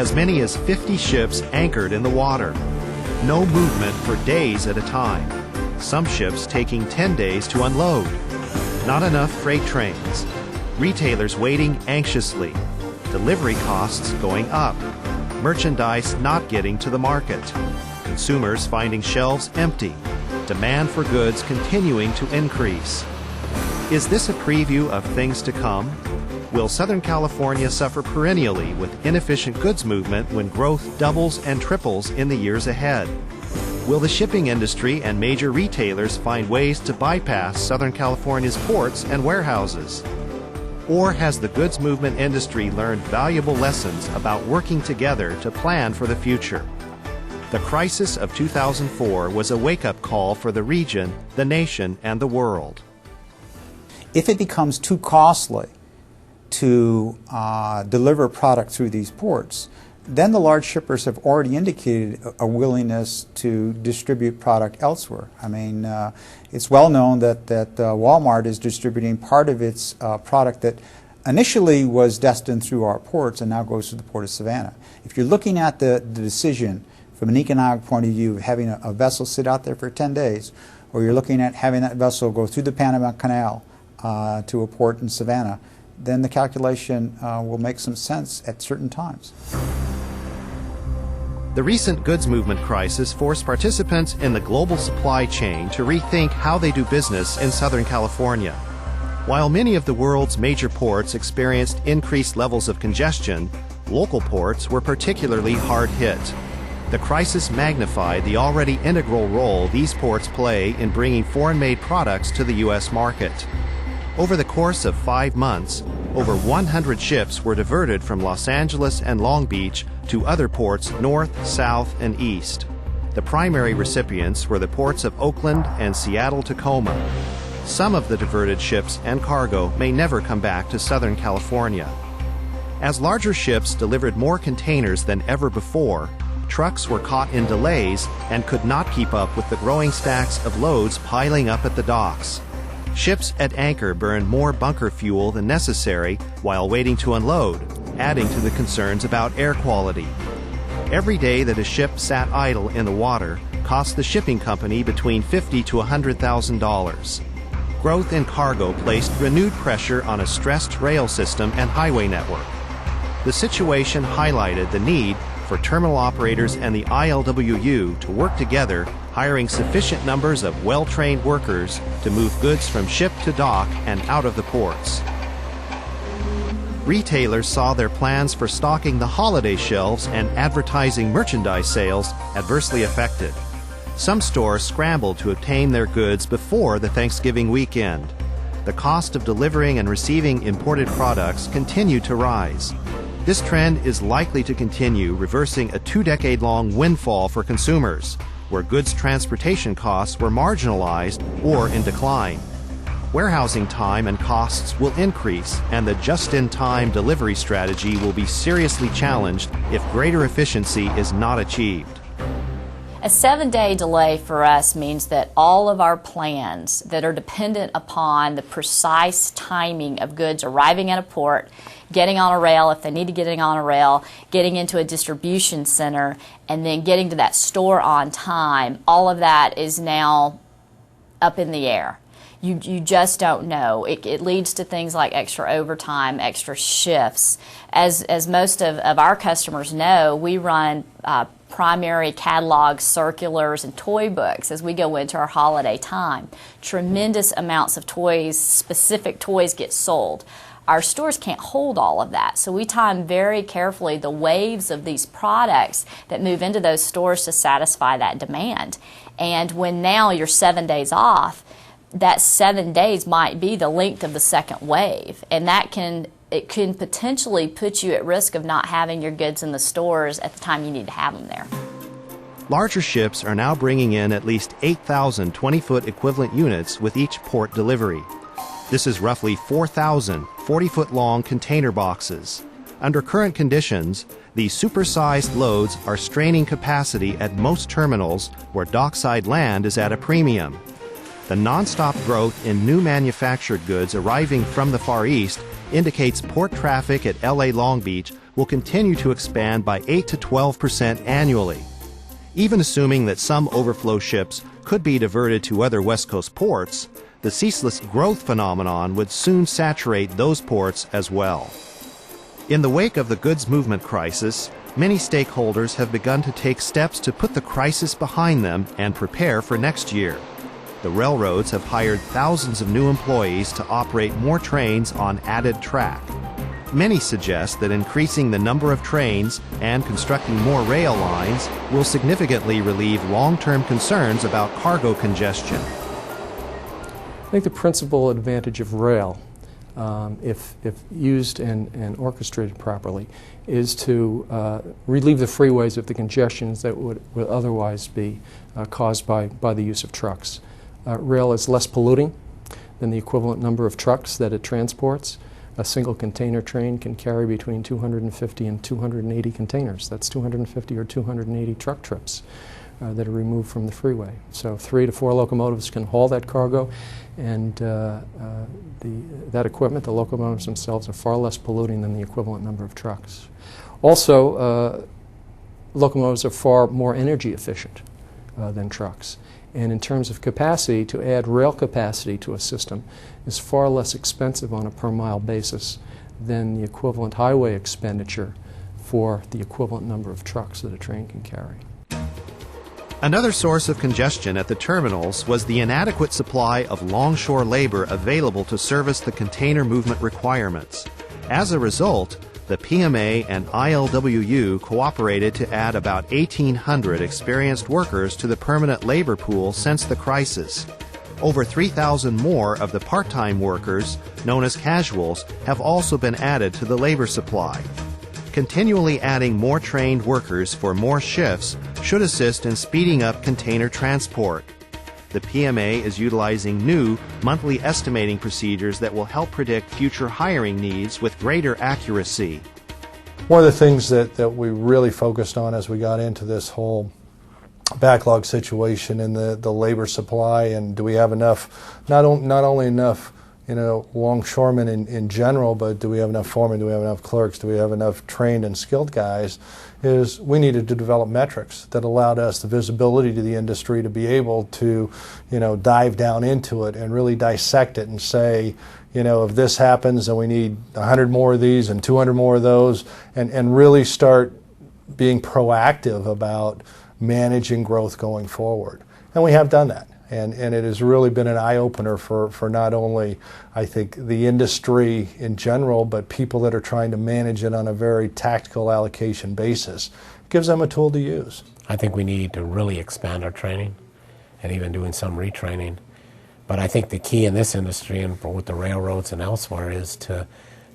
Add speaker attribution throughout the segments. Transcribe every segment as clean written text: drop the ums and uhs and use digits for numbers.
Speaker 1: as many as 50 ships anchored in the water. No movement for days at a time. Some ships taking 10 days to unload. Not enough freight trains. Retailers waiting anxiously. Delivery costs going up. Merchandise not getting to the market. Consumers finding shelves empty. Demand for goods continuing to increase. Is this a preview of things to come? Will Southern California suffer perennially with inefficient goods movement when growth doubles and triples in the years ahead? Will the shipping industry and major retailers find ways to bypass Southern California's ports and warehouses? Or has the goods movement industry learned valuable lessons about working together to plan for the future? The crisis of 2004 was a wake-up call for the region, the nation, and the world.
Speaker 2: If it becomes too costly to deliver product through these ports, then the large shippers have already indicated a willingness to distribute product elsewhere. I mean, it's well known that Walmart is distributing part of its product that initially was destined through our ports and now goes to the Port of Savannah. If you're looking at the decision from an economic point of view, having a vessel sit out there for 10 days, or you're looking at having that vessel go through the Panama Canal to a port in Savannah, then the calculation will make some sense at certain times.
Speaker 1: The recent goods movement crisis forced participants in the global supply chain to rethink how they do business in Southern California. While many of the world's major ports experienced increased levels of congestion, local ports were particularly hard hit. The crisis magnified the already integral role these ports play in bringing foreign-made products to the U.S. market. Over the course of 5 months, over 100 ships were diverted from Los Angeles and Long Beach to other ports north, south, and east. The primary recipients were the ports of Oakland and Seattle-Tacoma. Some of the diverted ships and cargo may never come back to Southern California. As larger ships delivered more containers than ever before, trucks were caught in delays and could not keep up with the growing stacks of loads piling up at the docks. Ships at anchor burned more bunker fuel than necessary while waiting to unload, adding to the concerns about air quality. Every day that a ship sat idle in the water cost the shipping company between $50,000 to $100,000. Growth in cargo placed renewed pressure on a stressed rail system and highway network. The situation highlighted the need for terminal operators and the ILWU to work together, hiring sufficient numbers of well-trained workers to move goods from ship to dock and out of the ports. Retailers saw their plans for stocking the holiday shelves and advertising merchandise sales adversely affected. Some stores scrambled to obtain their goods before the Thanksgiving weekend. The cost of delivering and receiving imported products continued to rise. This trend is likely to continue, reversing a 2-decade-long windfall for consumers, where goods transportation costs were marginalized or in decline. Warehousing time and costs will increase, and the just-in-time delivery strategy will be seriously challenged if greater efficiency is not achieved.
Speaker 3: A 7-day delay for us means that all of our plans that are dependent upon the precise timing of goods arriving at a port, getting on a rail if they need to get on a rail, getting into a distribution center, and then getting to that store on time, all of that is now up in the air. You just don't know. It leads to things like extra overtime, extra shifts. As most of our customers know, we run primary catalogs, circulars, and toy books as we go into our holiday time. Tremendous amounts of toys, specific toys get sold. Our stores can't hold all of that, so we time very carefully the waves of these products that move into those stores to satisfy that demand. And when now you're 7 days off, that 7 days might be the length of the second wave, and it can potentially put you at risk of not having your goods in the stores at the time you need to have them there.
Speaker 1: Larger ships are now bringing in at least 8,000 20-foot equivalent units with each port delivery. This is roughly 4,000 40-foot-long container boxes. Under current conditions, these supersized loads are straining capacity at most terminals where dockside land is at a premium. The nonstop growth in new manufactured goods arriving from the Far East indicates port traffic at LA Long Beach will continue to expand by 8 to 12% annually. Even assuming that some overflow ships could be diverted to other West Coast ports, the ceaseless growth phenomenon would soon saturate those ports as well. In the wake of the goods movement crisis, many stakeholders have begun to take steps to put the crisis behind them and prepare for next year. The railroads have hired thousands of new employees to operate more trains on added track. Many suggest that increasing the number of trains and constructing more rail lines will significantly relieve long-term concerns about cargo congestion.
Speaker 4: I think the principal advantage of rail, if used and orchestrated properly, is to relieve the freeways of the congestions that would otherwise be caused by the use of trucks. Rail is less polluting than the equivalent number of trucks that it transports. A single container train can carry between 250 and 280 containers. That's 250 or 280 truck trips that are removed from the freeway. So 3 to 4 locomotives can haul that cargo, and that equipment, the locomotives themselves, are far less polluting than the equivalent number of trucks. Also, locomotives are far more energy efficient than trucks. And in terms of capacity, to add rail capacity to a system is far less expensive on a per mile basis than the equivalent highway expenditure for the equivalent number of trucks that a train can carry.
Speaker 1: Another source of congestion at the terminals was the inadequate supply of longshore labor available to service the container movement requirements. As a result, the PMA and ILWU cooperated to add about 1,800 experienced workers to the permanent labor pool since the crisis. Over 3,000 more of the part-time workers, known as casuals, have also been added to the labor supply. Continually adding more trained workers for more shifts should assist in speeding up container transport. The PMA is utilizing new monthly estimating procedures that will help predict future hiring needs with greater accuracy.
Speaker 5: One of the things that we really focused on as we got into this whole backlog situation and the labor supply, and do we have enough, not only enough longshoremen in general, but do we have enough foremen, do we have enough clerks, do we have enough trained and skilled guys, is we needed to develop metrics that allowed us the visibility to the industry to be able to, dive down into it and really dissect it and say, if this happens, then we need 100 more of these and 200 more of those, and really start being proactive about managing growth going forward. And we have done that. And it has really been an eye-opener for not only, I think, the industry in general, but people that are trying to manage it on a very tactical allocation basis. It gives them a tool to use.
Speaker 6: I think we need to really expand our training and even doing some retraining. But I think the key in this industry and with the railroads and elsewhere is to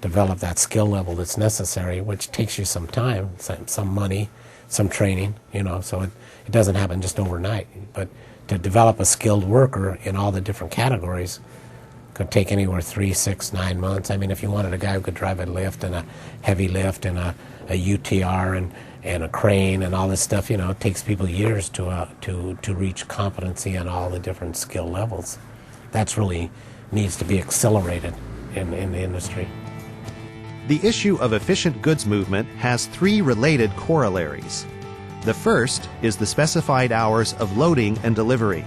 Speaker 6: develop that skill level that's necessary, which takes you some time, some money, some training, so it doesn't happen just overnight. But to develop a skilled worker in all the different categories could take anywhere 3, 6, 9 months. I mean, if you wanted a guy who could drive a lift and a heavy lift and a UTR and a crane and all this stuff, it takes people years to reach competency on all the different skill levels. That's really needs to be accelerated in the industry.
Speaker 1: The issue of efficient goods movement has 3 related corollaries. The first is the specified hours of loading and delivery.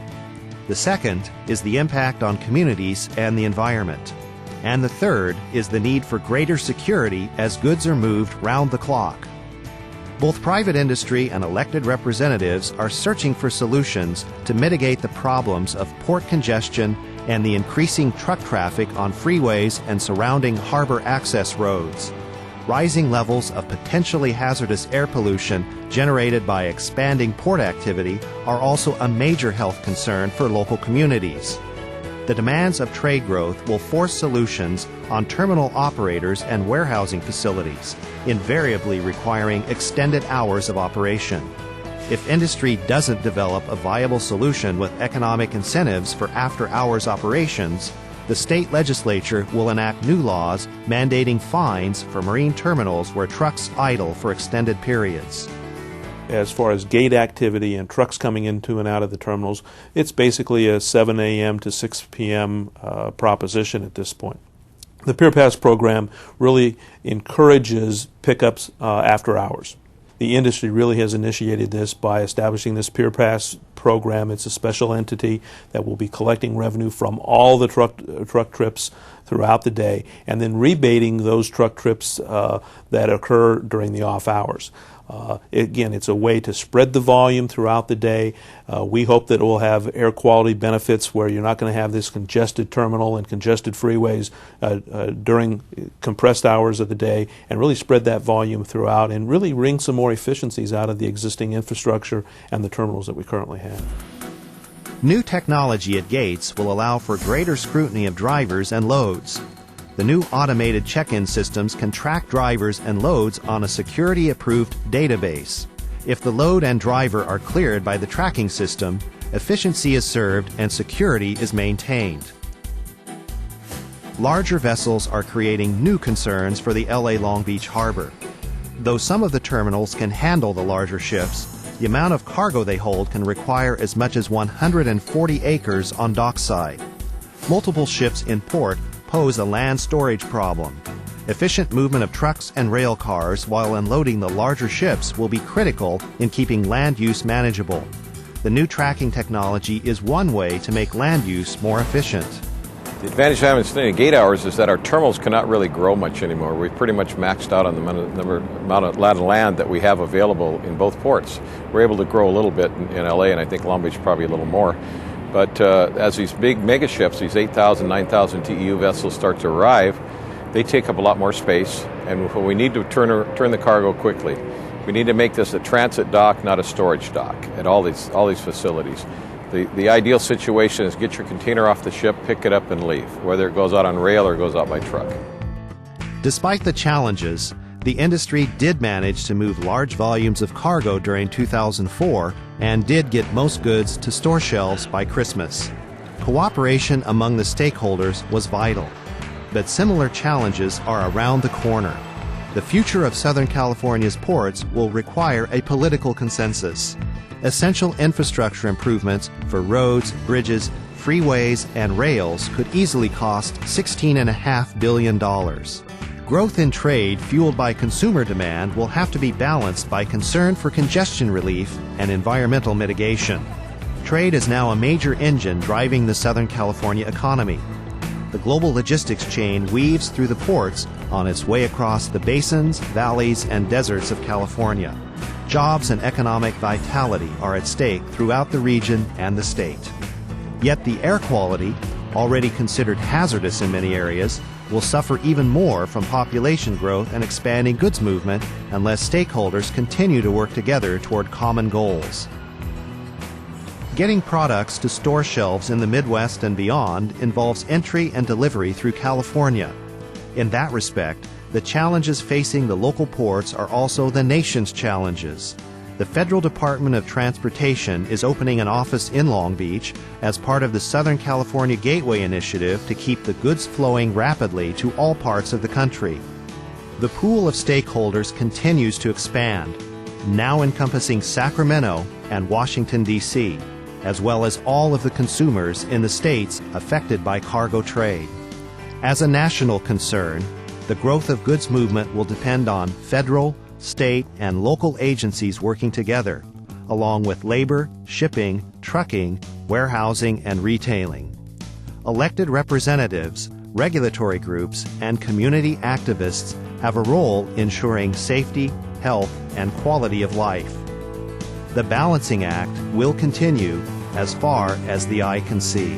Speaker 1: The second is the impact on communities and the environment. And the third is the need for greater security as goods are moved round the clock. Both private industry and elected representatives are searching for solutions to mitigate the problems of port congestion and the increasing truck traffic on freeways and surrounding harbor access roads. Rising levels of potentially hazardous air pollution generated by expanding port activity are also a major health concern for local communities. The demands of trade growth will force solutions on terminal operators and warehousing facilities, invariably requiring extended hours of operation. If industry doesn't develop a viable solution with economic incentives for after-hours operations, the state legislature will enact new laws mandating fines for marine terminals where trucks idle for extended periods.
Speaker 7: As far as gate activity and trucks coming into and out of the terminals, it's basically a 7 a.m. to 6 p.m. Proposition at this point. The Peer Pass program really encourages pickups after hours. The industry really has initiated this by establishing this Peer Pass program. It's a special entity that will be collecting revenue from all the truck trips throughout the day and then rebating those truck trips that occur during the off hours. Again, it's a way to spread the volume throughout the day. We hope that it will have air quality benefits where you're not going to have this congested terminal and congested freeways during compressed hours of the day, and really spread that volume throughout and really wring some more efficiencies out of the existing infrastructure and the terminals that we currently have.
Speaker 1: New technology at gates will allow for greater scrutiny of drivers and loads. The new automated check-in systems can track drivers and loads on a security-approved database. If the load and driver are cleared by the tracking system, efficiency is served and security is maintained. Larger vessels are creating new concerns for the LA Long Beach harbor. Though some of the terminals can handle the larger ships, the amount of cargo they hold can require as much as 140 acres on dockside. Multiple ships in port pose a land storage problem. Efficient movement of trucks and rail cars while unloading the larger ships will be critical in keeping land use manageable. The new tracking technology is one way to make land use more efficient.
Speaker 8: The advantage of having extended gate hours is that our terminals cannot really grow much anymore. We've pretty much maxed out on the amount of land that we have available in both ports. We're able to grow a little bit in LA, and I think Long Beach probably a little more. But as these big mega ships, these 8,000, 9,000 TEU vessels start to arrive, they take up a lot more space, and we need to turn the cargo quickly. We need to make this a transit dock, not a storage dock, at all these facilities. The ideal situation is get your container off the ship, pick it up, and leave, whether it goes out on rail or goes out by truck.
Speaker 1: Despite the challenges, the industry did manage to move large volumes of cargo during 2004 and did get most goods to store shelves by Christmas. Cooperation among the stakeholders was vital, but similar challenges are around the corner. The future of Southern California's ports will require a political consensus. Essential infrastructure improvements for roads, bridges, freeways, and rails could easily cost $16.5 billion. Growth in trade fueled by consumer demand will have to be balanced by concern for congestion relief and environmental mitigation. Trade is now a major engine driving the Southern California economy. The global logistics chain weaves through the ports on its way across the basins, valleys, and deserts of California. Jobs and economic vitality are at stake throughout the region and the state. Yet the air quality, already considered hazardous in many areas, will suffer even more from population growth and expanding goods movement unless stakeholders continue to work together toward common goals. Getting products to store shelves in the Midwest and beyond involves entry and delivery through California. In that respect, the challenges facing the local ports are also the nation's challenges. The Federal Department of Transportation is opening an office in Long Beach as part of the Southern California Gateway Initiative to keep the goods flowing rapidly to all parts of the country. The pool of stakeholders continues to expand, now encompassing Sacramento and Washington, D.C., as well as all of the consumers in the states affected by cargo trade. As a national concern, the growth of goods movement will depend on federal, state, and local agencies working together, along with labor, shipping, trucking, warehousing, and retailing. Elected representatives, regulatory groups, and community activists have a role ensuring safety, health, and quality of life. The balancing act will continue as far as the eye can see.